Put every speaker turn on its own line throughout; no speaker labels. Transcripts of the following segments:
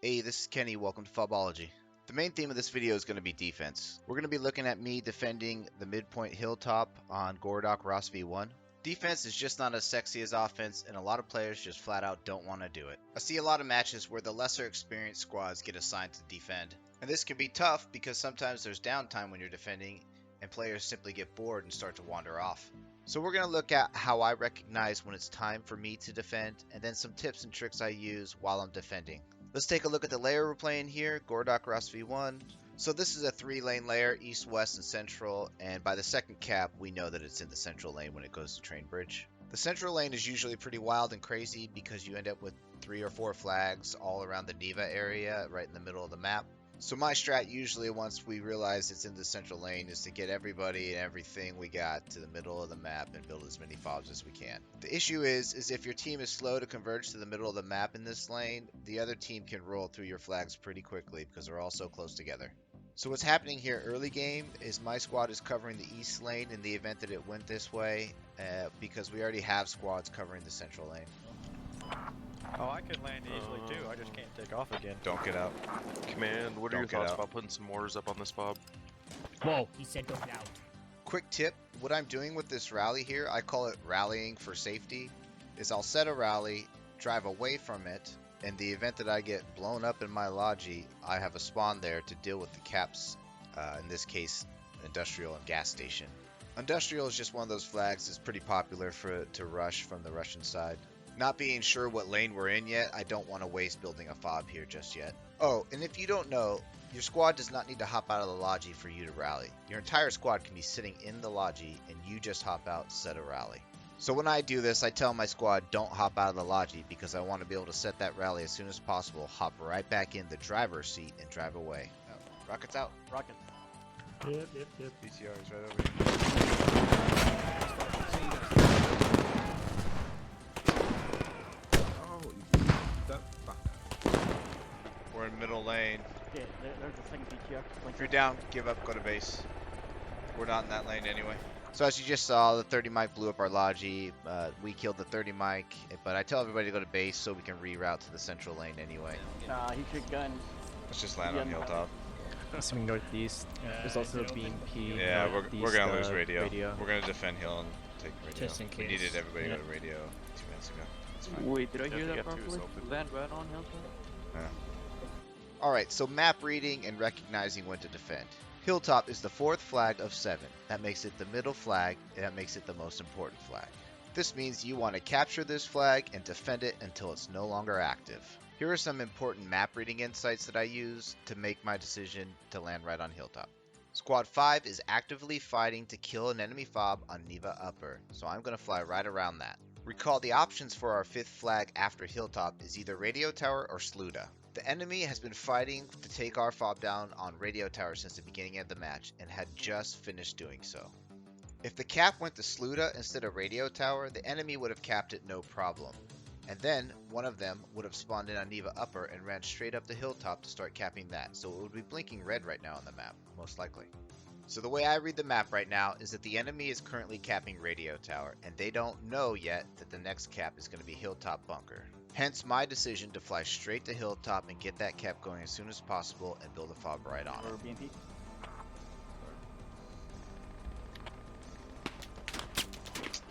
Hey, this is Kenny. Welcome to Fobology. The main theme of this video is going to be defense. We're going to be looking at me defending the midpoint hilltop on Gordok Ross V1. Defense is just not as sexy as offense, and a lot of players just flat out don't want to do it. I see a lot of matches where the lesser experienced squads get assigned to defend. And this can be tough because sometimes there's downtime when you're defending, and players simply get bored and start to wander off. So we're going to look at how I recognize when it's time for me to defend, and then some tips and tricks I use while I'm defending. Let's take a look at the layer we're playing here, Gordok Ross V1. So this is a 3-lane layer, east, west, and central, and by the second cap, we know that it's in the central lane when it goes to Train Bridge. The central lane is usually pretty wild and crazy because you end up with 3 or 4 flags all around the Neva area, right in the middle of the map. So my strat usually, once we realize it's in the central lane, is to get everybody and everything we got to the middle of the map and build as many fobs as we can. The issue is if your team is slow to converge to the middle of the map in this lane, the other team can roll through your flags pretty quickly because they're all so close together. So what's happening here early game is my squad is covering the east lane in the event that it went this way because we already have squads covering the central lane.
Oh, I could land easily too, I just can't take off again.
Don't get out.
Command, what are your thoughts about putting some mortars up on this fob?
Whoa, he said don't get out.
Quick tip, what I'm doing with this rally here, I call it rallying for safety, is I'll set a rally, drive away from it, in the event that I get blown up in my logi, I have a spawn there to deal with the caps, in this case, industrial and gas station. Industrial is just one of those flags that's pretty popular to rush from the Russian side. Not being sure what lane we're in yet, I don't want to waste building a fob here just yet. Oh, and if you don't know, your squad does not need to hop out of the logi for you to rally. Your entire squad can be sitting in the logi and you just hop out, set a rally. So when I do this, I tell my squad don't hop out of the logi because I want to be able to set that rally as soon as possible, hop right back in the driver's seat and drive away. Oh, rockets out.
Rocket.
Yep.
BTR is right over here. We're in middle lane.
Yeah, there's the second BTR.
If you're down, give up, go to base. We're not in that lane anyway.
So as you just saw, the 30 mic blew up our logi. We killed the 30 mic, but I tell everybody to go to base so we can reroute to the central lane anyway.
He should gun.
Let's just land on hilltop.
Assuming northeast. There's also a BMP.
Yeah, we're gonna lose radio. We're gonna defend hill and take radio.
Just in
We
case.
needed everybody to go to radio 2 minutes ago. It's fine.
Wait, did I hear that
F2 is
properly?
open.
Land right on hilltop?
Yeah.
Alright, so map reading and recognizing when to defend. Hilltop is the 4th flag of 7. That makes it the middle flag, and that makes it the most important flag. This means you want to capture this flag and defend it until it's no longer active. Here are some important map reading insights that I use to make my decision to land right on Hilltop. Squad 5 is actively fighting to kill an enemy fob on Neva Upper, so I'm going to fly right around that. Recall the options for our 5th flag after Hilltop is either Radio Tower or Sluda. The enemy has been fighting to take our fob down on Radio Tower since the beginning of the match and had just finished doing so. If the cap went to Sluda instead of Radio Tower, the enemy would have capped it no problem. And then one of them would have spawned in on Neva Upper and ran straight up the hilltop to start capping that, so it would be blinking red right now on the map, most likely. So the way I read the map right now is that the enemy is currently capping Radio Tower, and they don't know yet that the next cap is going to be Hilltop Bunker. Hence my decision to fly straight to Hilltop and get that cap going as soon as possible and build a fob right on
Or
it.
BMP?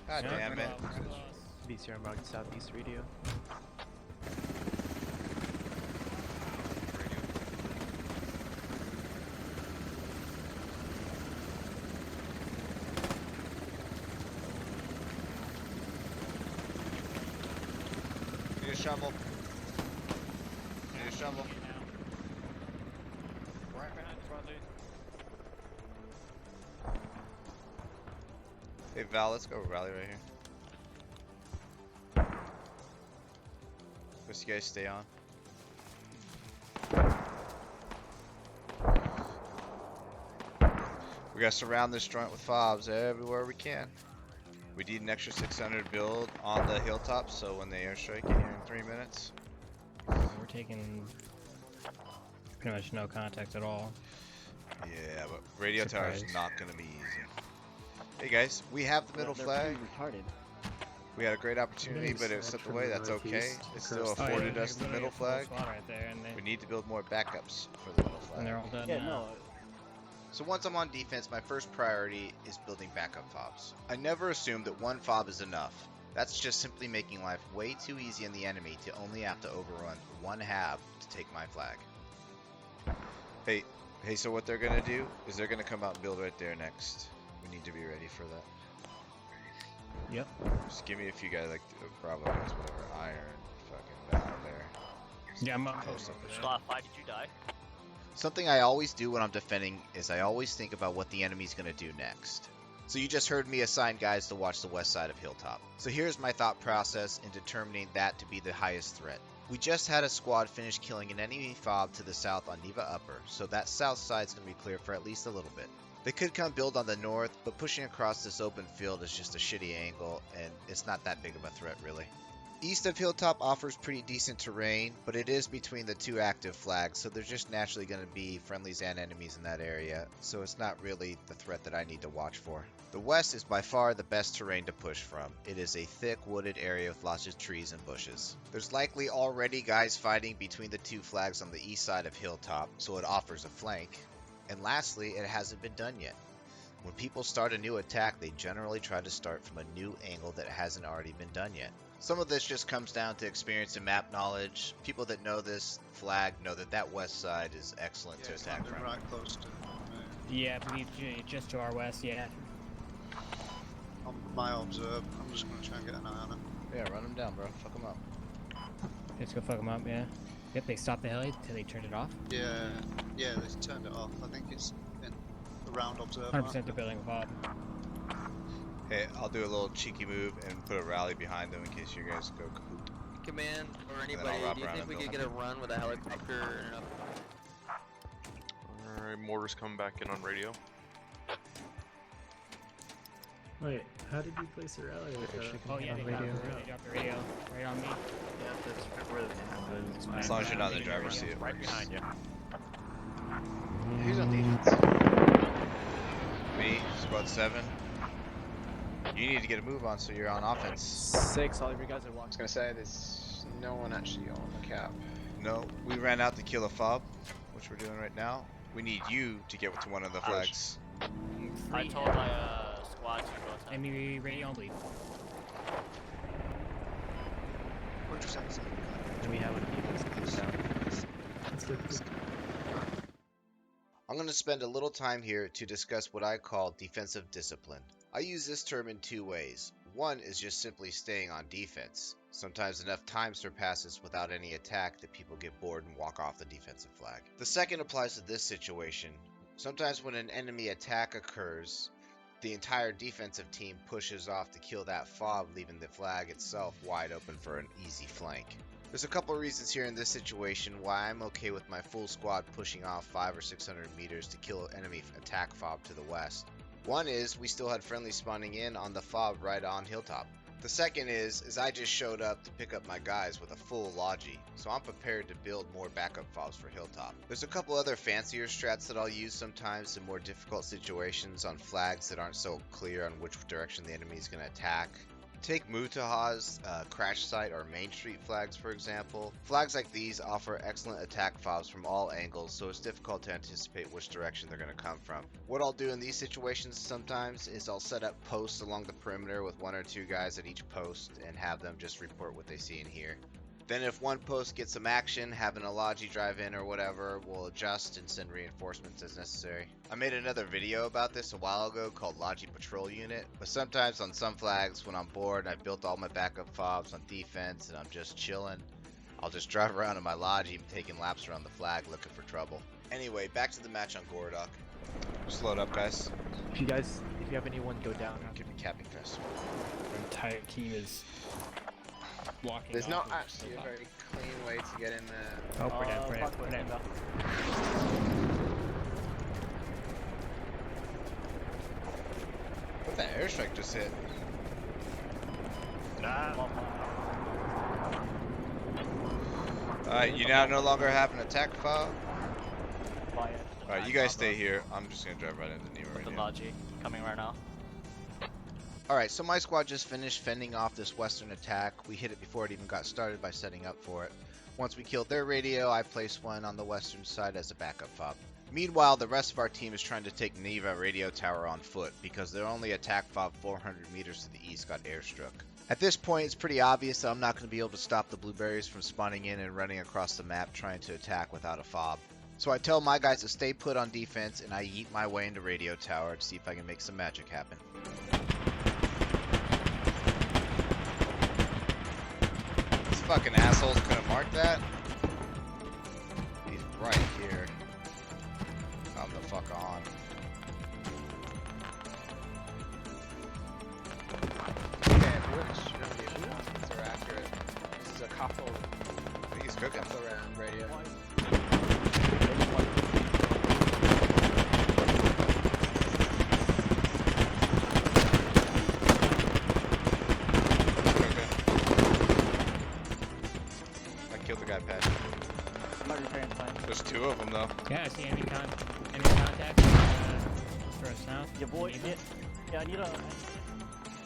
God damn it.
BCR marked southeast radio.
Need a shovel. Need a shovel.
Right behind squad lead.
Hey Val, let's go rally right here. Let's you guys stay on. We gotta surround this joint with fobs everywhere we can. We need an extra 600 build on the hilltop, so when they airstrike in here in 3 minutes.
We're taking pretty much no contact at all.
Yeah, but radio tower is
Surprise.
not gonna be easy. Hey guys, we have the middle
They're
flag.
pretty retarded.
We had a great opportunity, but it was slipped away. That's okay. It still afforded us the middle flag.
Right there, and
We need to build more backups for the middle
and they're
flag.
all done
Yeah,
now.
no.
So once I'm on defense, my first priority is building backup fobs. I never assume that one fob is enough. That's just simply making life way too easy on the enemy to only have to overrun one hab to take my flag.
Hey, so what they're gonna do is they're gonna come out and build right there next. We need to be ready for that.
Yep.
Just give me a few guys like Bravo guys, whatever, Iron, fucking out there.
Yeah, I'm up.
Post up the shit.
Why did you die?
Something I always do when I'm defending is I always think about what the enemy's going to do next. So you just heard me assign guys to watch the west side of Hilltop. So here's my thought process in determining that to be the highest threat. We just had a squad finish killing an enemy fob to the south on Neva Upper, so that south side's going to be clear for at least a little bit. They could come build on the north, but pushing across this open field is just a shitty angle, and it's not that big of a threat really. East of Hilltop offers pretty decent terrain, but it is between the two active flags, so there's just naturally going to be friendlies and enemies in that area, so it's not really the threat that I need to watch for. The west is by far the best terrain to push from. It is a thick wooded area with lots of trees and bushes. There's likely already guys fighting between the two flags on the east side of Hilltop, so it offers a flank. And lastly, it hasn't been done yet. When people start a new attack, they generally try to start from a new angle that hasn't already been done yet. Some of this just comes down to experience and map knowledge. People that know this flag know that that west side is excellent to attack from.
Right close to
Yeah, I believe just to our west, yeah.
on my observe. I'm just going to try and get an eye on it.
Yeah, run them down, bro. Fuck them up.
Let's go fuck them up, yeah. Yep, they stopped the heli until they turned it off.
Yeah, they turned it off. I think it's in around observe.
100% they're building a fob.
Hey, I'll do a little cheeky move and put a rally behind them in case you guys go kahoot.
Command or
then
anybody,
I'll wrap
do you
around
think we
and
could
build.
get a run with a helicopter and enough?
Alright, mortars coming back in on radio.
Wait, how did you place a rally with that?
Oh yeah, they dropped the radio right on me.
Yeah, that's where the
As long as you're not in the driver's seat, it
Right
works.
behind you.
Who's on defense? Me, squad 7. You need to get a move on so you're on offense.
6, all of you guys are
I
walking.
was gonna say, there's no one actually on the cap.
No, we ran out to kill a fob, which we're doing right now. We need you to get to one of the flags.
I told my squad to go attack.
Enemy radio on bleed.
What you say?
Do we have any? Let's go.
I'm going to spend a little time here to discuss what I call defensive discipline. I use this term in two ways. One is just simply staying on defense. Sometimes enough time surpasses without any attack that people get bored and walk off the defensive flag. The second applies to this situation. Sometimes when an enemy attack occurs, the entire defensive team pushes off to kill that fob, leaving the flag itself wide open for an easy flank. There's a couple reasons here in this situation why I'm okay with my full squad pushing off 500 or 600 meters to kill enemy attack fob to the west. One is we still had friendly spawning in on the fob right on Hilltop. The second is I just showed up to pick up my guys with a full logi, so I'm prepared to build more backup fobs for Hilltop. There's a couple other fancier strats that I'll use sometimes in more difficult situations on flags that aren't so clear on which direction the enemy is going to attack. Take Mutaha's crash site or main street flags for example. Flags like these offer excellent attack fobs from all angles, so it's difficult to anticipate which direction they're going to come from. What I'll do in these situations sometimes is I'll set up posts along the perimeter with 1 or 2 guys at each post and have them just report what they see and hear. Then if one post gets some action, having a logi drive in or whatever, we'll adjust and send reinforcements as necessary. I made another video about this a while ago called Logi Patrol Unit, but sometimes on some flags when I'm bored and I've built all my backup fobs on defense and I'm just chilling, I'll just drive around in my logi taking laps around the flag looking for trouble. Anyway, back to the match on Gorodok.
Just load up, guys.
If you have anyone go down.
Give me capping fest.
Our entire team is walking.
There's
off
not
of
actually a
Hilltop.
very clean way to get in there.
Oh, we're dead, we're dead, we're dead.
What that airstrike just hit? Alright, you now no longer have an attack fob. Alright, you guys stay here. I'm just gonna drive right into Nemo right
The
now.
Logi coming right now.
Alright, so my squad just finished fending off this western attack. We hit it before it even got started by setting up for it. Once we killed their radio, I placed one on the western side as a backup fob. Meanwhile, the rest of our team is trying to take Neva radio tower on foot because their only attack fob 400 meters to the east got airstruck. At this point, it's pretty obvious that I'm not going to be able to stop the blueberries from spawning in and running across the map trying to attack without a fob. So I tell my guys to stay put on defense and I yeet my way into radio tower to see if I can make some magic happen.
This fucking assholes couldn't mark that. He's right here. Come the fuck on.
Okay, which ones are accurate? This is a couple.
I think he's cooking.
Couple round radio.
I killed the guy, Pat. There's two of them though.
Yeah, I see enemy contact for us south.
Your boy, yeah, I need a.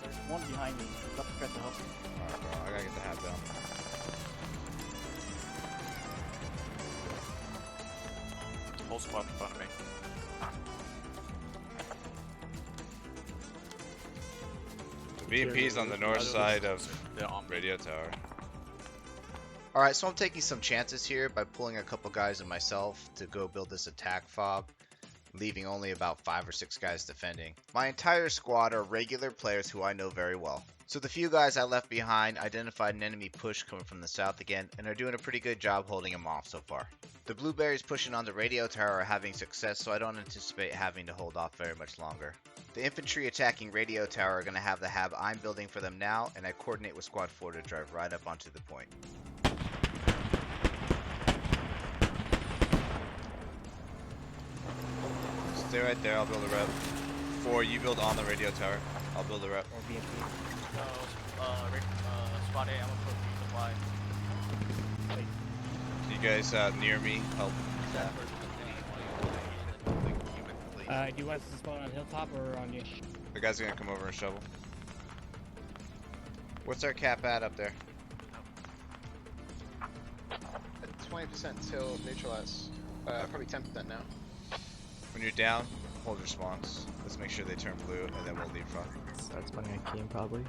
There's one behind me. Let's try to help.
Alright, bro, I gotta get the hat down.
Whole squad in front of me.
The VMP's on the north side of radio tower.
Alright, so I'm taking some chances here by pulling a couple guys and myself to go build this attack fob, leaving only about 5 or 6 guys defending. My entire squad are regular players who I know very well. So the few guys I left behind identified an enemy push coming from the south again and are doing a pretty good job holding him off so far. The blueberries pushing on the radio tower are having success, so I don't anticipate having to hold off very much longer. The infantry attacking radio tower are going to have the hab I'm building for them now, and I coordinate with squad 4 to drive right up onto the point.
Stay right there, I'll build a rep. 4, you build on the radio tower. I'll build a rep.
Or BMP.
Squad A, I'm gonna put supply.
You guys near me, help.
Do you want us to spawn on hilltop or on you?
The guys are gonna come over and shovel. What's our cap at up there?
20% till neutralize. Probably 10% now.
When you're down, hold response. Let's make sure they turn blue, and then we'll leapfrog.
Starts spawning a Keem probably.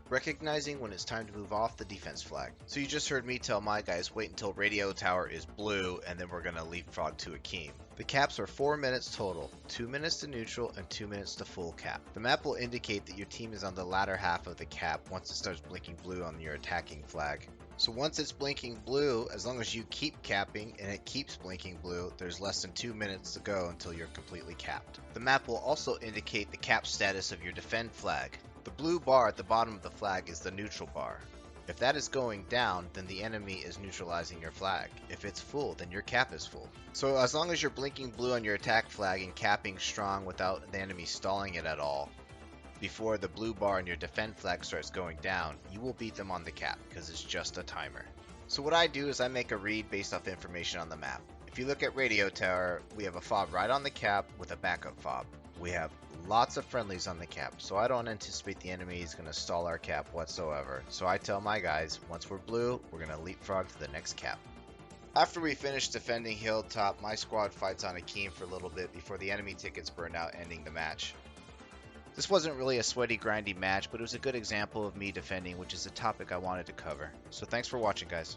Recognizing when it's time to move off the defense flag. So you just heard me tell my guys wait until radio tower is blue and then we're going to leapfrog to Akeem. The caps are 4 minutes total, 2 minutes to neutral and 2 minutes to full cap. The map will indicate that your team is on the latter half of the cap once it starts blinking blue on your attacking flag. So once it's blinking blue, as long as you keep capping and it keeps blinking blue, there's less than 2 minutes to go until you're completely capped. The map will also indicate the cap status of your defend flag. The blue bar at the bottom of the flag is the neutral bar. If that is going down, then the enemy is neutralizing your flag. If it's full, then your cap is full. So as long as you're blinking blue on your attack flag and capping strong without the enemy stalling it at all, before the blue bar on your defend flag starts going down, you will beat them on the cap because it's just a timer. So what I do is I make a read based off information on the map. If you look at radio tower, we have a fob right on the cap with a backup fob. We have lots of friendlies on the cap, so I don't anticipate the enemy is going to stall our cap whatsoever. So I tell my guys, once we're blue, we're going to leapfrog to the next cap. After we finish defending hilltop, my squad fights on Akeem for a little bit before the enemy tickets burn out, ending the match. This wasn't really a sweaty, grindy match, but it was a good example of me defending, which is a topic I wanted to cover. So thanks for watching, guys.